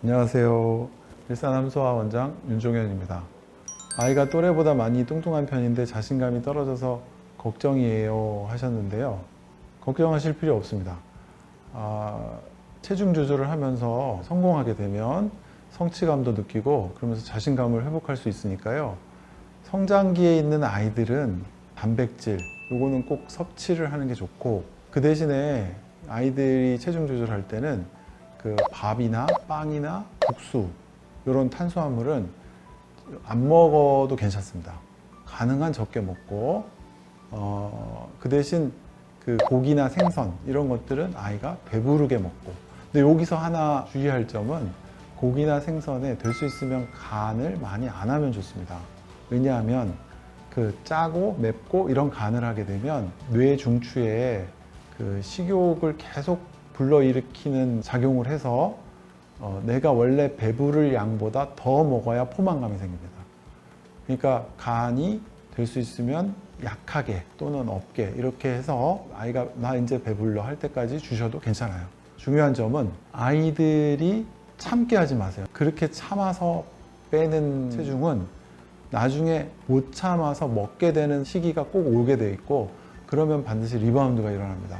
안녕하세요. 일산암소아 원장 윤종현입니다. 아이가 또래보다 많이 뚱뚱한 편인데 자신감이 떨어져서 걱정이에요 하셨는데요. 걱정하실 필요 없습니다. 체중 조절을 하면서 성공하게 되면 성취감도 느끼고 그러면서 자신감을 회복할 수 있으니까요. 성장기에 있는 아이들은 단백질, 요거는 꼭 섭취를 하는 게 좋고, 그 대신에 아이들이 체중 조절할 때는 그 밥이나 빵이나 국수 이런 탄수화물은 안 먹어도 괜찮습니다. 가능한 적게 먹고 그 대신 그 고기나 생선 이런 것들은 아이가 배부르게 먹고, 근데 여기서 하나 주의할 점은 고기나 생선에 될 수 있으면 간을 많이 안 하면 좋습니다. 왜냐하면 그 짜고 맵고 이런 간을 하게 되면 뇌 중추에 그 식욕을 계속 불러일으키는 작용을 해서 내가 원래 배부를 양보다 더 먹어야 포만감이 생깁니다. 그러니까 간이 될 수 있으면 약하게 또는 없게 이렇게 해서 아이가 나 이제 배불러 할 때까지 주셔도 괜찮아요. 중요한 점은 아이들이 참게 하지 마세요. 그렇게 참아서 빼는 체중은 나중에 못 참아서 먹게 되는 시기가 꼭 오게 돼 있고, 그러면 반드시 리바운드가 일어납니다.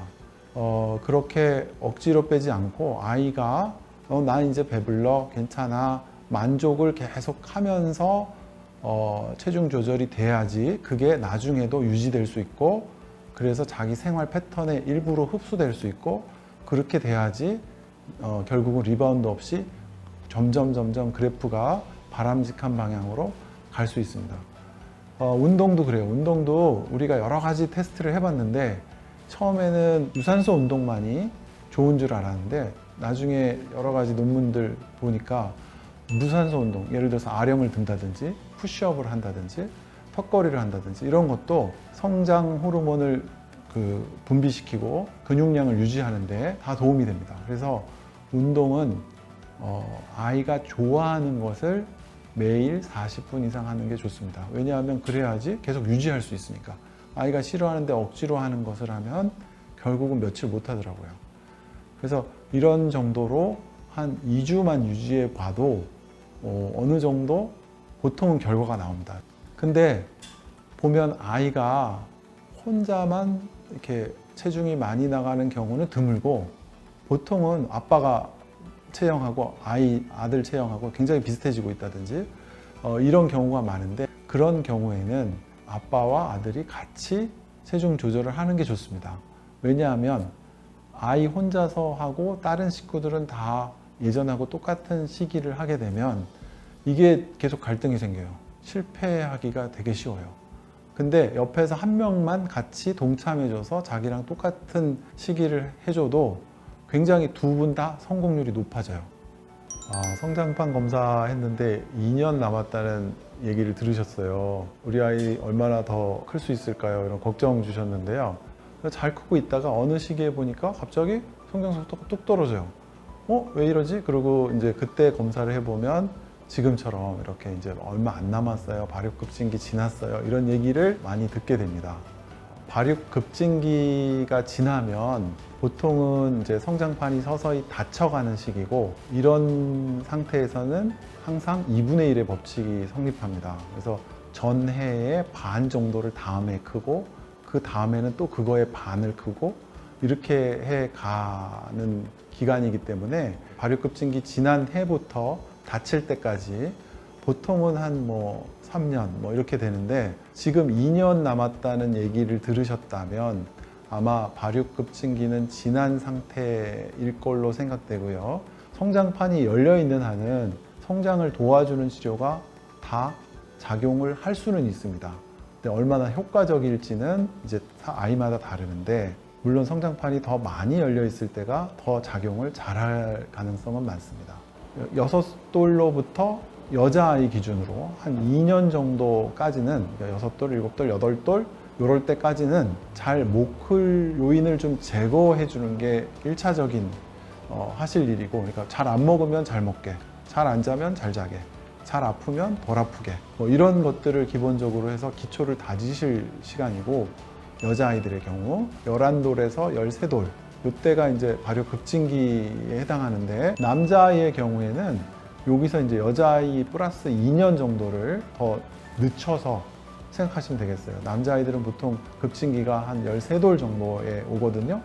그렇게 억지로 빼지 않고 아이가 나 이제 배불러 괜찮아 만족을 계속 하면서 체중 조절이 돼야지 그게 나중에도 유지될 수 있고, 그래서 자기 생활 패턴의 일부로 흡수될 수 있고, 그렇게 돼야지 결국은 리바운드 없이 점점 그래프가 바람직한 방향으로 갈 수 있습니다. 운동도 그래요. 운동도 우리가 여러 가지 테스트를 해봤는데 처음에는 유산소 운동만이 좋은 줄 알았는데 나중에 여러 가지 논문들 보니까 무산소 운동, 예를 들어서 아령을 든다든지 푸시업을 한다든지 턱걸이를 한다든지 이런 것도 성장 호르몬을 분비시키고 근육량을 유지하는 데 다 도움이 됩니다. 그래서 운동은 아이가 좋아하는 것을 매일 40분 이상 하는 게 좋습니다. 왜냐하면 그래야지 계속 유지할 수 있으니까. 아이가 싫어하는데 억지로 하는 것을 하면 결국은 며칠 못 하더라고요. 그래서 이런 정도로 한 2주만 유지해 봐도 어느 정도 보통은 결과가 나옵니다. 근데 보면 아이가 혼자만 이렇게 체중이 많이 나가는 경우는 드물고, 보통은 아빠가 체형하고 아들 체형하고 굉장히 비슷해지고 있다든지 이런 경우가 많은데, 그런 경우에는 아빠와 아들이 같이 체중 조절을 하는 게 좋습니다. 왜냐하면 아이 혼자서 하고 다른 식구들은 다 예전하고 똑같은 시기를 하게 되면 이게 계속 갈등이 생겨요. 실패하기가 되게 쉬워요. 근데 옆에서 한 명만 같이 동참해줘서 자기랑 똑같은 시기를 해줘도 굉장히 두 분 다 성공률이 높아져요. 성장판 검사했는데 2년 남았다는 얘기를 들으셨어요. 우리 아이 얼마나 더 클 수 있을까요? 이런 걱정 주셨는데요. 잘 크고 있다가 어느 시기에 보니까 갑자기 성장 속도가 뚝 떨어져요. 왜 이러지? 그리고 이제 그때 검사를 해보면 지금처럼 이렇게 이제 얼마 안 남았어요. 발육급진기 지났어요. 이런 얘기를 많이 듣게 됩니다. 발육급진기가 지나면 보통은 이제 성장판이 서서히 닫혀가는 시기고, 이런 상태에서는 항상 2분의 1의 법칙이 성립합니다. 그래서 전해의 반 정도를 다음에 크고, 그 다음에는 또 그거의 반을 크고, 이렇게 해 가는 기간이기 때문에 발육급진기 지난 해부터 닫힐 때까지 보통은 한 3년 이렇게 되는데, 지금 2년 남았다는 얘기를 들으셨다면 아마 발육급진기는 지난 상태일 걸로 생각되고요. 성장판이 열려있는 한은 성장을 도와주는 치료가 다 작용을 할 수는 있습니다. 근데 얼마나 효과적일지는 이제 아이마다 다르는데, 물론 성장판이 더 많이 열려 있을 때가 더 작용을 잘할 가능성은 많습니다. 6돌로부터 여자아이 기준으로 한 2년 정도까지는 6돌, 7돌, 8돌 이럴 때까지는 잘 못 클 요인을 좀 제거해 주는 게 1차적인 하실 일이고, 그러니까 잘 안 먹으면 잘 먹게, 잘 안 자면 잘 자게, 잘 아프면 덜 아프게, 이런 것들을 기본적으로 해서 기초를 다지실 시간이고, 여자아이들의 경우 11돌에서 13돌 이때가 이제 발효 급진기에 해당하는데, 남자아이의 경우에는 여기서 이제 여자아이 플러스 2년 정도를 더 늦춰서 생각하시면 되겠어요. 남자아이들은 보통 급진기가 한 13돌 정도에 오거든요.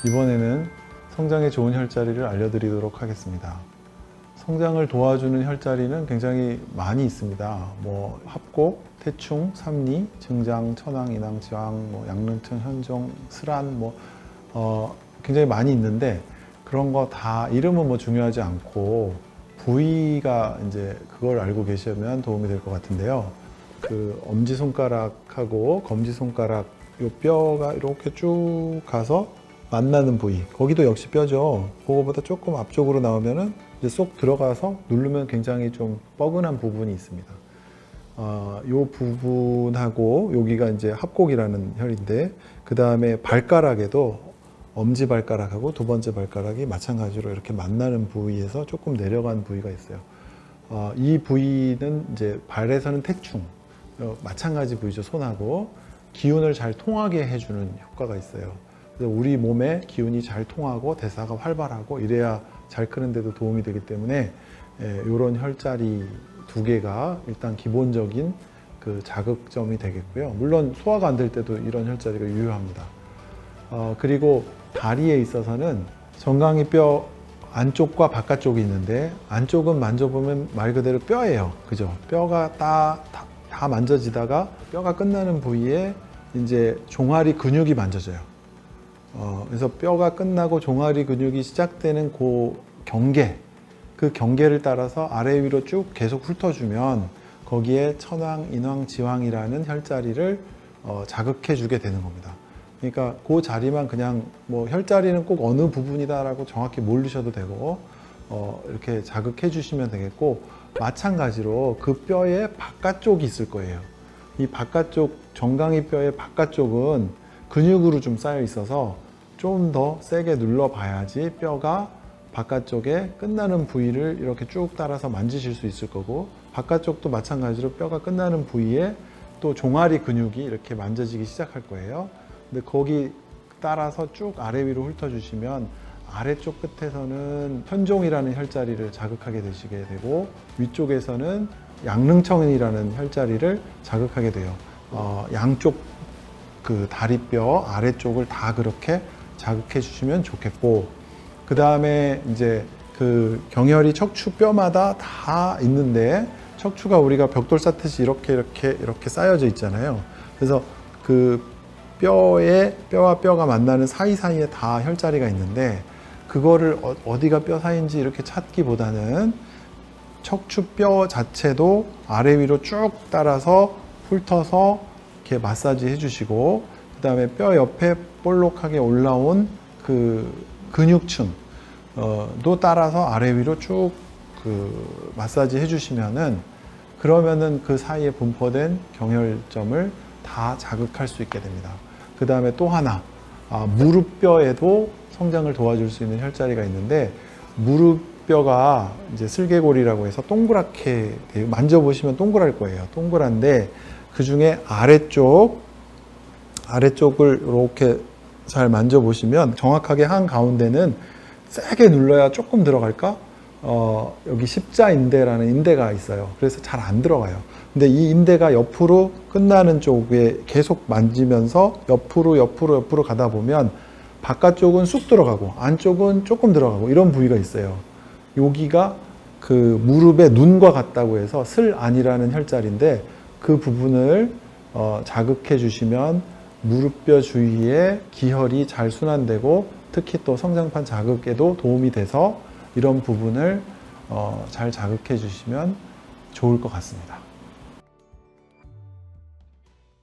이번에는 성장에 좋은 혈자리를 알려드리도록 하겠습니다. 성장을 도와주는 혈자리는 굉장히 많이 있습니다. 뭐 합곡, 태충, 삼리, 증장, 천황, 인왕, 지황, 뭐 양릉천, 현종, 스란, 굉장히 많이 있는데, 그런 거 다 이름은 뭐 중요하지 않고 부위가 이제 그걸 알고 계시면 도움이 될 것 같은데요. 그 엄지손가락하고 검지손가락 요 뼈가 이렇게 쭉 가서 만나는 부위, 거기도 역시 뼈죠. 그거보다 조금 앞쪽으로 나오면은 이제 쏙 들어가서 누르면 굉장히 좀 뻐근한 부분이 있습니다. 요 부분하고 여기가 이제 합곡이라는 혈인데, 그 다음에 발가락에도 엄지 발가락하고 두 번째 발가락이 마찬가지로 이렇게 만나는 부위에서 조금 내려간 부위가 있어요. 이 부위는 이제 발에서는 태충, 마찬가지 부위죠. 손하고 기운을 잘 통하게 해주는 효과가 있어요. 그래서 우리 몸에 기운이 잘 통하고 대사가 활발하고 이래야 잘 크는 데도 도움이 되기 때문에 이런 혈자리 두 개가 일단 기본적인 그 자극점이 되겠고요. 물론 소화가 안 될 때도 이런 혈자리가 유효합니다. 그리고 다리에 있어서는 정강이 뼈 안쪽과 바깥쪽이 있는데, 안쪽은 만져보면 말 그대로 뼈예요. 그죠? 뼈가 다 만져지다가 뼈가 끝나는 부위에 이제 종아리 근육이 만져져요. 그래서 뼈가 끝나고 종아리 근육이 시작되는 그 경계, 그 경계를 따라서 아래 위로 쭉 계속 훑어주면 거기에 천황, 인황, 지황이라는 혈자리를 자극해 주게 되는 겁니다. 그러니까 그 자리만 그냥 뭐 혈자리는 꼭 어느 부분이다라고 정확히 모르셔도 되고, 이렇게 자극해 주시면 되겠고, 마찬가지로 그 뼈의 바깥쪽이 있을 거예요. 이 바깥쪽, 정강이 뼈의 바깥쪽은 근육으로 좀 쌓여 있어서 좀 더 세게 눌러 봐야지 뼈가 바깥쪽에 끝나는 부위를 이렇게 쭉 따라서 만지실 수 있을 거고, 바깥쪽도 마찬가지로 뼈가 끝나는 부위에 또 종아리 근육이 이렇게 만져지기 시작할 거예요. 근데 거기 따라서 쭉 아래 위로 훑어주시면 아래쪽 끝에서는 현종이라는 혈자리를 자극하게 되시게 되고, 위쪽에서는 양릉청이라는 혈자리를 자극하게 돼요. 양쪽 그 다리뼈 아래쪽을 다 그렇게 자극해 주시면 좋겠고, 그 다음에 이제 그 경혈이 척추뼈마다 다 있는데, 척추가 우리가 벽돌 쌓듯이 이렇게 쌓여져 있잖아요. 그래서 그 뼈와 뼈가 만나는 사이사이에 다 혈자리가 있는데, 그거를 어디가 뼈 사이인지 이렇게 찾기보다는 척추뼈 자체도 아래 위로 쭉 따라서 훑어서 이렇게 마사지 해주시고, 그 다음에 뼈 옆에 볼록하게 올라온 그 근육층도 따라서 아래 위로 쭉 그 마사지 해주시면은, 그러면은 그 사이에 분포된 경혈점을 다 자극할 수 있게 됩니다. 그 다음에 또 하나, 무릎뼈에도 성장을 도와줄 수 있는 혈자리가 있는데, 무릎뼈가 이제 슬개골이라고 해서 동그랗게 만져보시면 동그랄 거예요. 동그란데 그 중에 아래쪽을 이렇게 잘 만져보시면 정확하게 한 가운데는 세게 눌러야 조금 들어갈까? 여기 십자인대라는 인대가 있어요. 그래서 잘 안 들어가요. 근데 이 인대가 옆으로 끝나는 쪽에 계속 만지면서 옆으로 가다 보면 바깥쪽은 쑥 들어가고 안쪽은 조금 들어가고 이런 부위가 있어요. 여기가 그 무릎의 눈과 같다고 해서 슬안이라는 혈자리인데, 그 부분을 자극해 주시면 무릎뼈 주위에 기혈이 잘 순환되고, 특히 또 성장판 자극에도 도움이 돼서 이런 부분을 잘 자극해 주시면 좋을 것 같습니다.